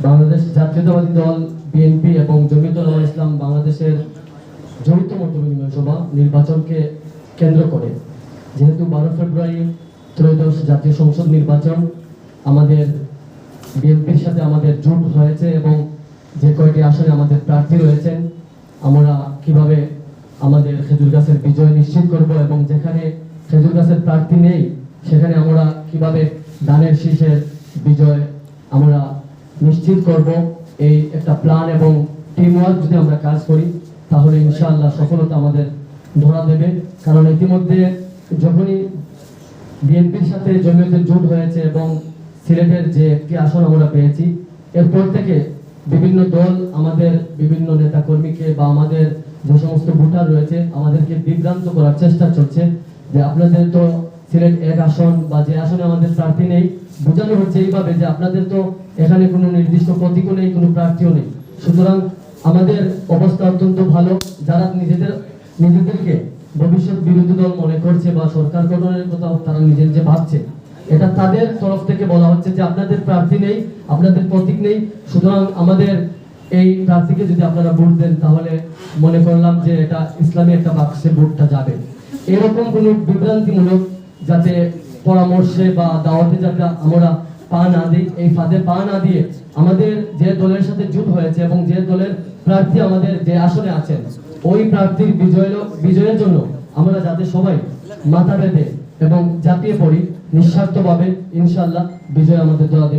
বাংলাদেশ জাতীয়তাবাদী দল বিএনপি এবং জমিয়তুল উলামা ইসলাম বাংলাদেশের যৌথ মতবিনিময় সভা নির্বাচনকে কেন্দ্র করে, যেহেতু 12 ফেব্রুয়ারি ত্রয়োদশ জাতীয় সংসদ নির্বাচন, আমাদের বিএনপির সাথে আমাদের জোট হয়েছে এবং যে কয়টি আসনে আমাদের প্রার্থী রয়েছেন, আমরা কিভাবে আমাদের খেজুর গাছের বিজয় নিশ্চিত করব এবং যেখানে খেজুর গাছের প্রার্থী নেই সেখানে আমরা কিভাবে ধানের শীষের বিজয় আমরা নিশ্চিত করব, এই একটা প্ল্যান এবং টিম ওয়ার্ক যদি আমরা কাজ করি তাহলে ইনশাআল্লাহ সফলতা আমাদের ধরা দেবে। কারণ ইতিমধ্যে যখনই বিএনপির সাথে জমিয়তের জোট হয়েছে এবং সিলেটের যে একটি আসন আমরা পেয়েছি, এরপর থেকে বিভিন্ন দল আমাদের বিভিন্ন নেতা কর্মীকে বা আমাদের যে সমস্ত ভোটার রয়েছে আমাদেরকে বিভ্রান্ত করার চেষ্টা চলছে যে আপনাদের তো সিলেট এক আসন বা যে আসনে আমাদের প্রার্থী নেই, বোঝানো হচ্ছে এইভাবে যে আপনাদের তো এখানে কোনো নির্দিষ্ট প্রতীকও নেই, কোনো প্রার্থীও নেই। সুতরাং আমাদের অবস্থা অত্যন্ত ভালো। যারা নিজেদেরকে ভবিষ্যৎ বিরোধী দল মনে করছে বা সরকার গঠনের কথা তারা নিজে ভাবছে, এটা তাদের তরফ থেকে বলা হচ্ছে যে আপনাদের প্রার্থী নেই, আপনাদের প্রতীক নেই, সুতরাং আমাদের এই প্রার্থীকে যদি আপনারা ভোট দেন তাহলে মনে করলাম যে এটা ইসলামী একটা বাক্সে ভোটটা যাবে। এরকম কোনো বিভ্রান্তিমূলক যাতে পরামর্শে বা দাওয়াতে যাতে আমরা পা না দিই, এই ফাঁদে পা না দিয়ে আমাদের যে দলের সাথে জোট হয়েছে এবং যে দলের প্রার্থী আমাদের যে আসনে আছেন ওই প্রার্থীর বিজয়ের জন্য আমরা যাতে সবাই মাথা বেঁধে এবং ঝাঁপিয়ে পড়ি নিঃস্বার্থভাবে, ইনশাআল্লাহ বিজয় আমাদের দোয়া দেবে।